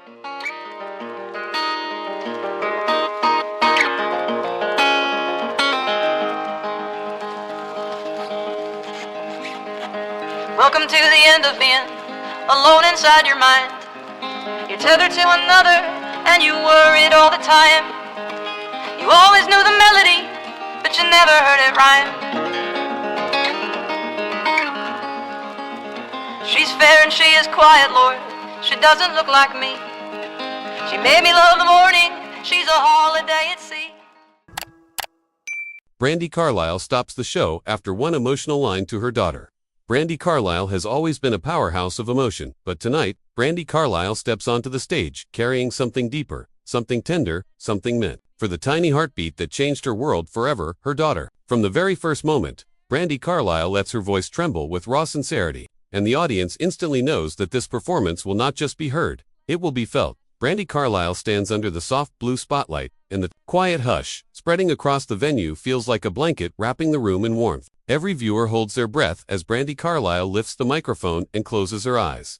Welcome to the end of being alone inside your mind. You're tethered to another and you worried all the time. You always knew the melody, but you never heard it rhyme. She's fair and she is quiet, Lord. She doesn't look like me. She made me love the morning. She's a holiday at sea. Brandi Carlile stops the show after one emotional line to her daughter. Brandi Carlile has always been a powerhouse of emotion, but tonight, Brandi Carlile steps onto the stage, carrying something deeper, something tender, something meant for the tiny heartbeat that changed her world forever, her daughter. From the very first moment, Brandi Carlile lets her voice tremble with raw sincerity, and the audience instantly knows that this performance will not just be heard, it will be felt. Brandi Carlile stands under the soft blue spotlight, and the quiet hush spreading across the venue feels like a blanket wrapping the room in warmth. Every viewer holds their breath as Brandi Carlile lifts the microphone and closes her eyes,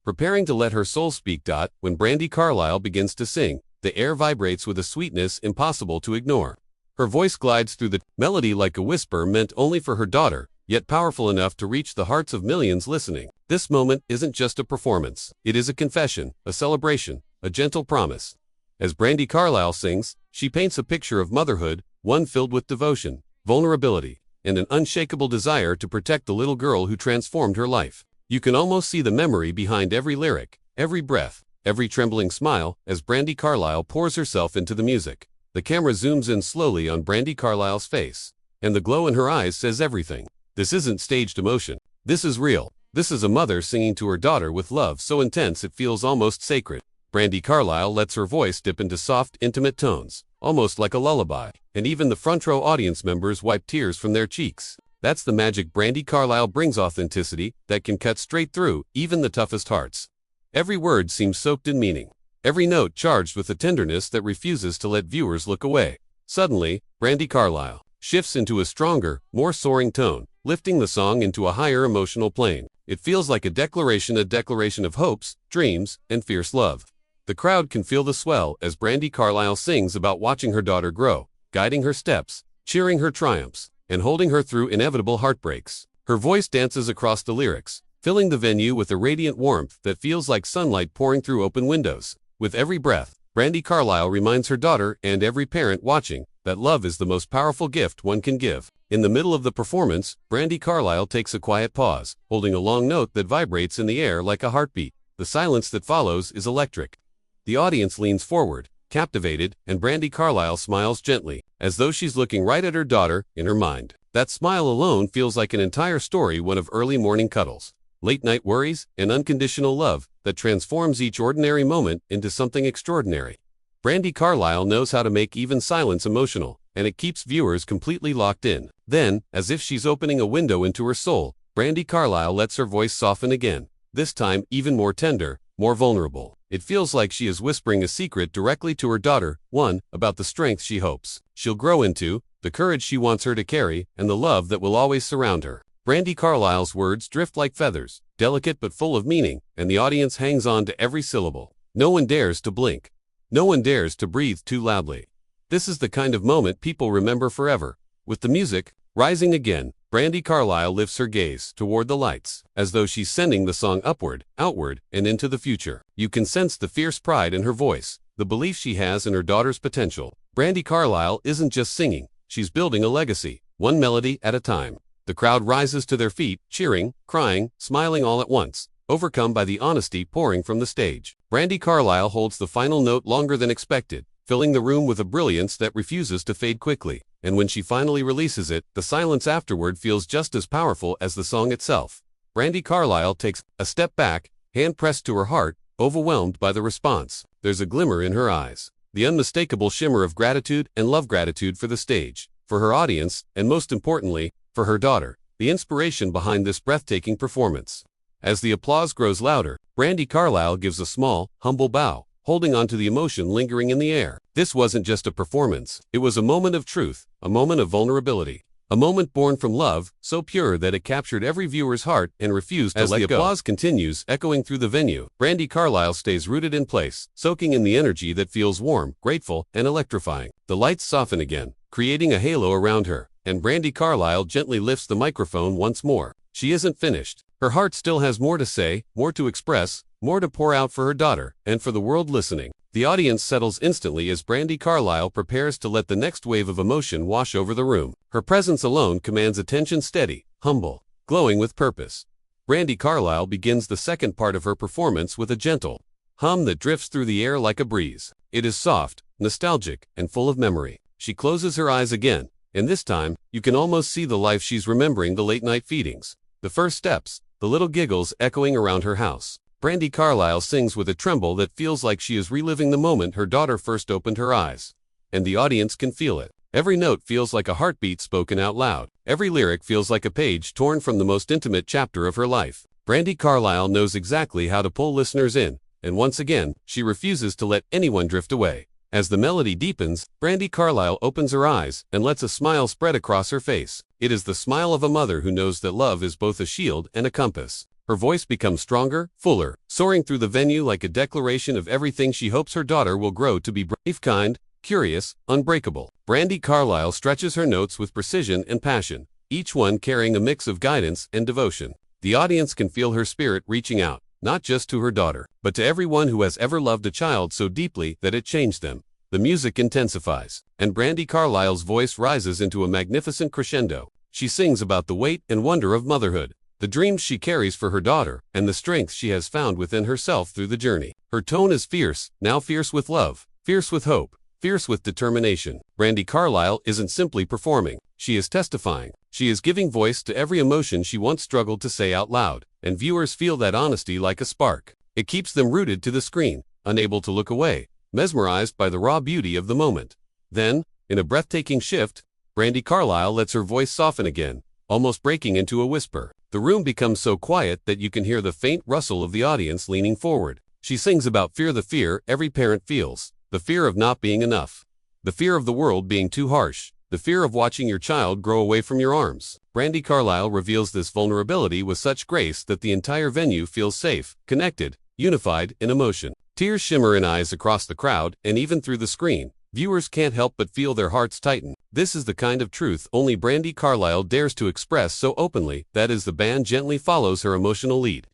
preparing to let her soul speak. When Brandi Carlile begins to sing, the air vibrates with a sweetness impossible to ignore. Her voice glides through the melody like a whisper meant only for her daughter, yet powerful enough to reach the hearts of millions listening. This moment isn't just a performance. It is a confession, a celebration, a gentle promise. As Brandi Carlile sings, she paints a picture of motherhood, one filled with devotion, vulnerability, and an unshakable desire to protect the little girl who transformed her life. You can almost see the memory behind every lyric, every breath, every trembling smile, as Brandi Carlile pours herself into the music. The camera zooms in slowly on Brandi Carlile's face, and the glow in her eyes says everything. This isn't staged emotion. This is real. This is a mother singing to her daughter with love so intense it feels almost sacred. Brandi Carlile lets her voice dip into soft, intimate tones, almost like a lullaby, and even the front row audience members wipe tears from their cheeks. That's the magic. Brandi Carlile brings authenticity that can cut straight through even the toughest hearts. Every word seems soaked in meaning, every note charged with a tenderness that refuses to let viewers look away. Suddenly, Brandi Carlile shifts into a stronger, more soaring tone, lifting the song into a higher emotional plane. It feels like a declaration of hopes, dreams, and fierce love. The crowd can feel the swell as Brandi Carlile sings about watching her daughter grow, guiding her steps, cheering her triumphs, and holding her through inevitable heartbreaks. Her voice dances across the lyrics, filling the venue with a radiant warmth that feels like sunlight pouring through open windows. With every breath, Brandi Carlile reminds her daughter and every parent watching that love is the most powerful gift one can give. In the middle of the performance, Brandi Carlile takes a quiet pause, holding a long note that vibrates in the air like a heartbeat. The silence that follows is electric. The audience leans forward, captivated, and Brandi Carlile smiles gently, as though she's looking right at her daughter in her mind. That smile alone feels like an entire story, one of early morning cuddles, late-night worries, and unconditional love that transforms each ordinary moment into something extraordinary. Brandi Carlile knows how to make even silence emotional, and it keeps viewers completely locked in. Then, as if she's opening a window into her soul, Brandi Carlile lets her voice soften again, this time even more tender, more vulnerable. It feels like she is whispering a secret directly to her daughter, one about the strength she hopes she'll grow into, the courage she wants her to carry, and the love that will always surround her. Brandi Carlile's words drift like feathers, delicate but full of meaning, and the audience hangs on to every syllable. No one dares to blink. No one dares to breathe too loudly. This is the kind of moment people remember forever. With the music rising again, Brandi Carlile lifts her gaze toward the lights, as though she's sending the song upward, outward, and into the future. You can sense the fierce pride in her voice, the belief she has in her daughter's potential. Brandi Carlile isn't just singing, she's building a legacy, one melody at a time. The crowd rises to their feet, cheering, crying, smiling all at once, overcome by the honesty pouring from the stage. Brandi Carlile holds the final note longer than expected, filling the room with a brilliance that refuses to fade quickly. And when she finally releases it, the silence afterward feels just as powerful as the song itself. Brandi Carlile takes a step back, hand pressed to her heart, overwhelmed by the response. There's a glimmer in her eyes, the unmistakable shimmer of gratitude and love, gratitude for the stage, for her audience, and most importantly, for her daughter, the inspiration behind this breathtaking performance. As the applause grows louder, Brandi Carlile gives a small, humble bow, holding on to the emotion lingering in the air. This wasn't just a performance, it was a moment of truth, a moment of vulnerability. A moment born from love, so pure that it captured every viewer's heart and refused to let go. As the applause continues, echoing through the venue, Brandi Carlile stays rooted in place, soaking in the energy that feels warm, grateful, and electrifying. The lights soften again, creating a halo around her, and Brandi Carlile gently lifts the microphone once more. She isn't finished. Her heart still has more to say, more to express, more to pour out for her daughter, and for the world listening. The audience settles instantly as Brandi Carlile prepares to let the next wave of emotion wash over the room. Her presence alone commands attention, steady, humble, glowing with purpose. Brandi Carlile begins the second part of her performance with a gentle hum that drifts through the air like a breeze. It is soft, nostalgic, and full of memory. She closes her eyes again, and this time, you can almost see the life she's remembering, the late-night feedings, the first steps, the little giggles echoing around her house. Brandi Carlile sings with a tremble that feels like she is reliving the moment her daughter first opened her eyes. And the audience can feel it. Every note feels like a heartbeat spoken out loud. Every lyric feels like a page torn from the most intimate chapter of her life. Brandi Carlile knows exactly how to pull listeners in, and once again, she refuses to let anyone drift away. As the melody deepens, Brandi Carlile opens her eyes and lets a smile spread across her face. It is the smile of a mother who knows that love is both a shield and a compass. Her voice becomes stronger, fuller, soaring through the venue like a declaration of everything she hopes her daughter will grow to be: brave, kind, curious, unbreakable. Brandi Carlile stretches her notes with precision and passion, each one carrying a mix of guidance and devotion. The audience can feel her spirit reaching out, not just to her daughter, but to everyone who has ever loved a child so deeply that it changed them. The music intensifies, and Brandi Carlile's voice rises into a magnificent crescendo. She sings about the weight and wonder of motherhood, the dreams she carries for her daughter, and the strength she has found within herself through the journey. Her tone is fierce, now fierce with love, fierce with hope, fierce with determination. Brandi Carlile isn't simply performing, she is testifying. She is giving voice to every emotion she once struggled to say out loud, and viewers feel that honesty like a spark. It keeps them rooted to the screen, unable to look away, mesmerized by the raw beauty of the moment. Then, in a breathtaking shift, Brandi Carlile lets her voice soften again, almost breaking into a whisper. The room becomes so quiet that you can hear the faint rustle of the audience leaning forward. She sings about fear, the fear every parent feels, the fear of not being enough, the fear of the world being too harsh, the fear of watching your child grow away from your arms. Brandi Carlile reveals this vulnerability with such grace that the entire venue feels safe, connected, unified in emotion. Tears shimmer in eyes across the crowd, and even through the screen, viewers can't help but feel their hearts tighten. This is the kind of truth only Brandi Carlile dares to express so openly, that as the band gently follows her emotional lead,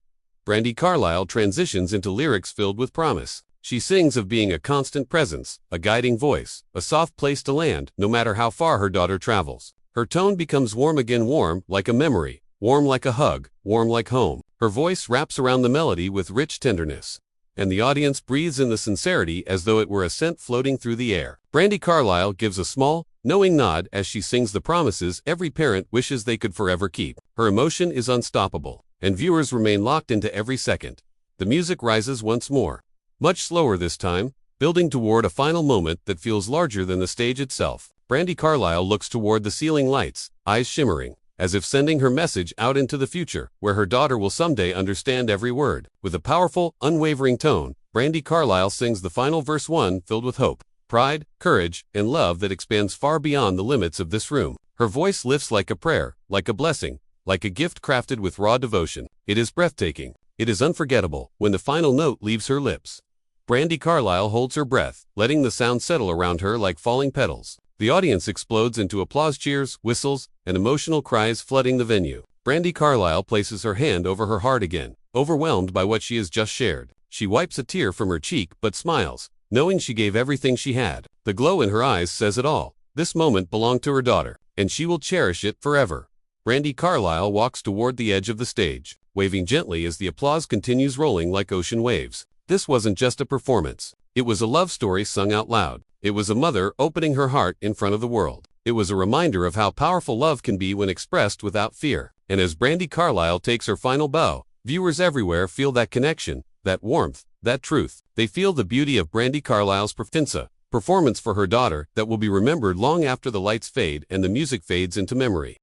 Brandi Carlile transitions into lyrics filled with promise. She sings of being a constant presence, a guiding voice, a soft place to land, no matter how far her daughter travels. Her tone becomes warm again, warm like a memory, warm like a hug, warm like home. Her voice wraps around the melody with rich tenderness, and the audience breathes in the sincerity as though it were a scent floating through the air. Brandi Carlile gives a small, knowing nod as she sings the promises every parent wishes they could forever keep. Her emotion is unstoppable, and viewers remain locked into every second. The music rises once more, much slower this time, building toward a final moment that feels larger than the stage itself. Brandi Carlile looks toward the ceiling lights, eyes shimmering, as if sending her message out into the future, where her daughter will someday understand every word. With a powerful, unwavering tone, Brandi Carlile sings the final verse, one filled with hope, pride, courage, and love that expands far beyond the limits of this room. Her voice lifts like a prayer, like a blessing, like a gift crafted with raw devotion. It is breathtaking. It is unforgettable when the final note leaves her lips. Brandi Carlile holds her breath, letting the sound settle around her like falling petals. The audience explodes into applause, cheers, whistles, and emotional cries flooding the venue. Brandi Carlile places her hand over her heart again, overwhelmed by what she has just shared. She wipes a tear from her cheek but smiles, knowing she gave everything she had. The glow in her eyes says it all. This moment belonged to her daughter, and she will cherish it forever. Brandi Carlile walks toward the edge of the stage, waving gently as the applause continues rolling like ocean waves. This wasn't just a performance. It was a love story sung out loud. It was a mother opening her heart in front of the world. It was a reminder of how powerful love can be when expressed without fear. And as Brandi Carlile takes her final bow, viewers everywhere feel that connection, that warmth, that truth. They feel the beauty of Brandi Carlile's performance for her daughter that will be remembered long after the lights fade and the music fades into memory.